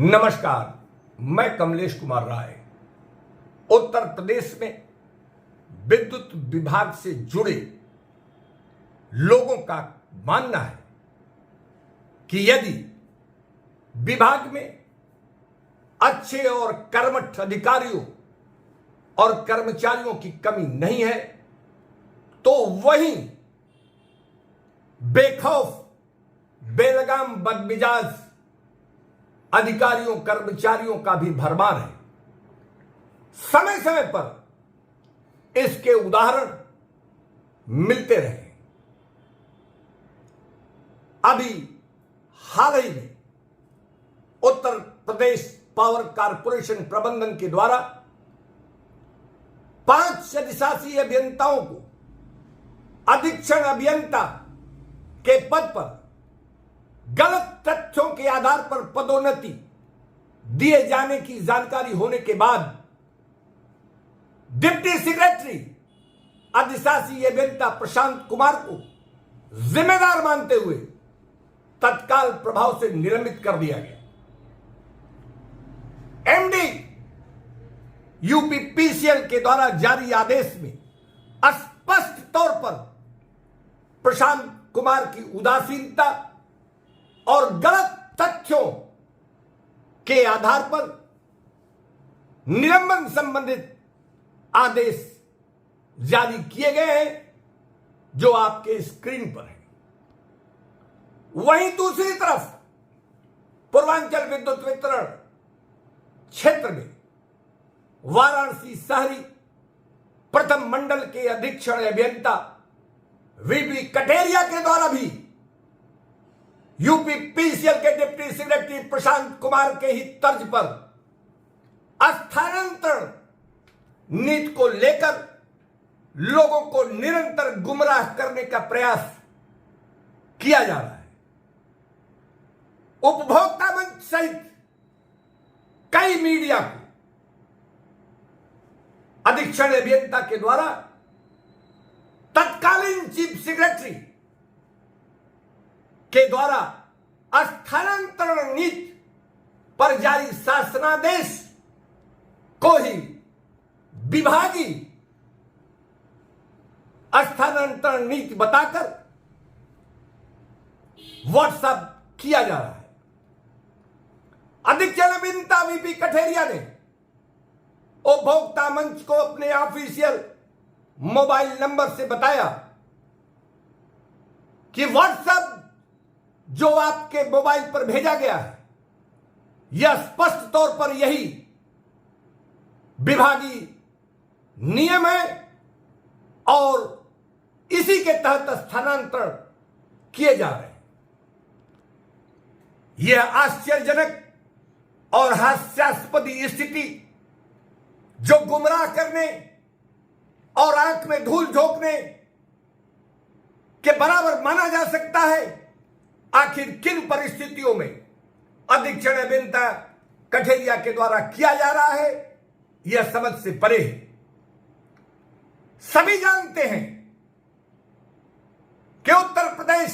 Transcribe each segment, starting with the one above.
नमस्कार, मैं कमलेश कुमार राय। उत्तर प्रदेश में विद्युत विभाग से जुड़े लोगों का मानना है कि यदि विभाग में अच्छे और कर्मठ अधिकारियों और कर्मचारियों की कमी नहीं है तो वहीं बेखौफ बेलगाम बदमिजाज अधिकारियों कर्मचारियों का भी भरमार है। समय समय पर इसके उदाहरण मिलते रहे। अभी हाल ही में उत्तर प्रदेश पावर कारपोरेशन प्रबंधन के द्वारा 5 अधिशासी अभियंताओं को अधीक्षण अभियंता के पद पर गलत तथ्यों के आधार पर पदोन्नति दिए जाने की जानकारी होने के बाद डिप्टी सेक्रेटरी अधिशासी अभियंता प्रशांत कुमार को जिम्मेदार मानते हुए तत्काल प्रभाव से निलंबित कर दिया गया। एमडी यूपीपीसीएल के द्वारा जारी आदेश में स्पष्ट तौर पर प्रशांत कुमार की उदासीनता और गलत तथ्यों के आधार पर निलंबन संबंधित आदेश जारी किए गए हैं, जो आपके स्क्रीन पर है। वहीं दूसरी तरफ पूर्वांचल विद्युत वितरण क्षेत्र में वाराणसी शहरी प्रथम मंडल के अधीक्षण अभियंता वीपी कटेरिया के द्वारा भी यूपीपीसीएल के डिप्टी सेक्रेटरी प्रशांत कुमार के ही तर्ज पर स्थानांतरण नीति को लेकर लोगों को निरंतर गुमराह करने का प्रयास किया जा रहा है। उपभोक्ता मंच सहित कई मीडिया को अधीक्षण अभियंता के द्वारा तत्कालीन चीफ सेक्रेटरी के द्वारा स्थानांतरण नीति पर जारी शासनादेश को ही विभागीय स्थानांतरण नीति बताकर व्हाट्सएप किया जा रहा है। अधीक्षण अभियंता वीपी कठेरिया ने उपभोक्ता मंच को अपने ऑफिशियल मोबाइल नंबर से बताया कि व्हाट्सएप जो आपके मोबाइल पर भेजा गया है यह स्पष्ट तौर पर यही विभागीय नियम है और इसी के तहत स्थानांतरण किए जा रहे हैं। यह आश्चर्यजनक और हास्यास्पद स्थिति जो गुमराह करने और आंख में धूल झोंकने के बराबर माना जा सकता है, आखिर किन परिस्थितियों में अधीक्षण अभियंता कठेरिया के द्वारा किया जा रहा है, यह समझ से परे है। सभी जानते हैं कि उत्तर प्रदेश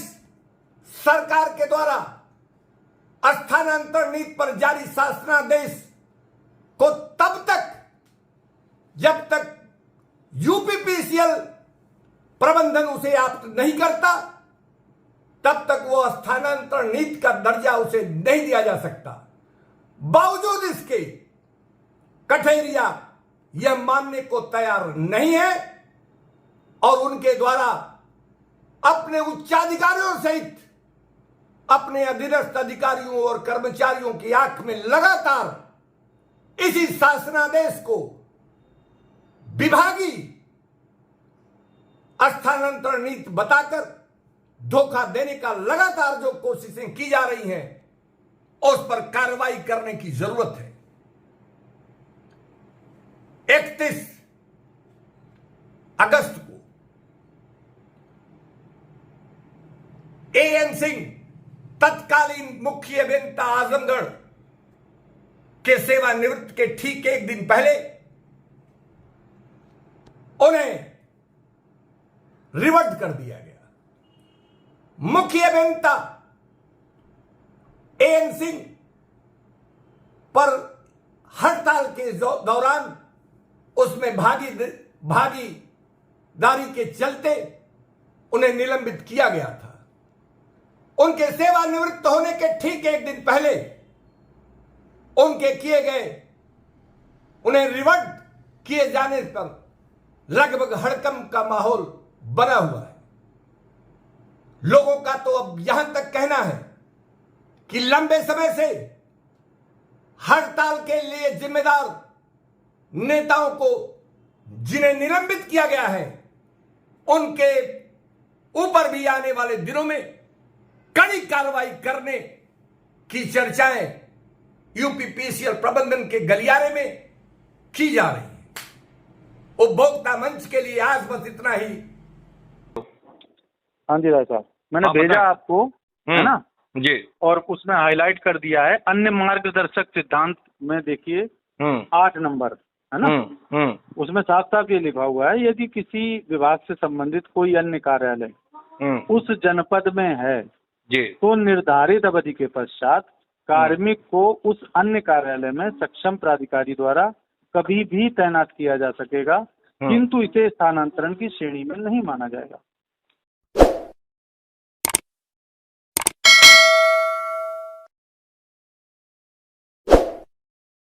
सरकार के द्वारा स्थानांतरण नीति पर जारी शासनादेश को तब तक जब तक यूपीपीसीएल प्रबंधन उसे आप नहीं करता तब तक वो स्थानांतरण नीति का दर्जा उसे नहीं दिया जा सकता। बावजूद इसके कठेरिया यह मानने को तैयार नहीं है और उनके द्वारा अपने उच्चाधिकारियों सहित अपने अधीनस्थ अधिकारियों और कर्मचारियों की आंख में लगातार इसी शासनादेश को विभागीय स्थानांतरण नीति बताकर धोखा देने का लगातार जो कोशिशें की जा रही हैं उस पर कार्रवाई करने की जरूरत है। 31 अगस्त को एएन सिंह तत्कालीन मुख्य अभियंता आजमगढ़ के सेवानिवृत्त के ठीक एक दिन पहले उन्हें रिवर्ट कर दिया गया। मुख्य अभियंता एएन सिंह पर हड़ताल के दौरान उसमें भागीदारी के चलते उन्हें निलंबित किया गया था। उनके सेवानिवृत्त होने के ठीक एक दिन पहले उनके किए गए, उन्हें रिवर्ट किए जाने पर लगभग हड़कंप का माहौल बना हुआ है। लोगों का तो अब यहां तक कहना है कि लंबे समय से हड़ताल के लिए जिम्मेदार नेताओं को जिन्हें निलंबित किया गया है, उनके ऊपर भी आने वाले दिनों में कड़ी कार्रवाई करने की चर्चाएं यूपीपीसीएल प्रबंधन के गलियारे में की जा रही है। उपभोक्ता मंच के लिए आज बस इतना ही। हाँ जी राय साहब, मैंने भेजा आपको, है ना जी, और उसमें हाईलाइट कर दिया है अन्य मार्गदर्शक सिद्धांत में, देखिए 8 नंबर, है ना। उसमें साफ साफ ये लिखा हुआ है, यदि किसी विभाग से संबंधित कोई अन्य कार्यालय उस जनपद में है जी, तो निर्धारित अवधि के पश्चात कार्मिक को उस अन्य कार्यालय में सक्षम प्राधिकारी द्वारा कभी भी तैनात किया जा सकेगा, किंतु इसे स्थानांतरण की श्रेणी में नहीं माना जाएगा।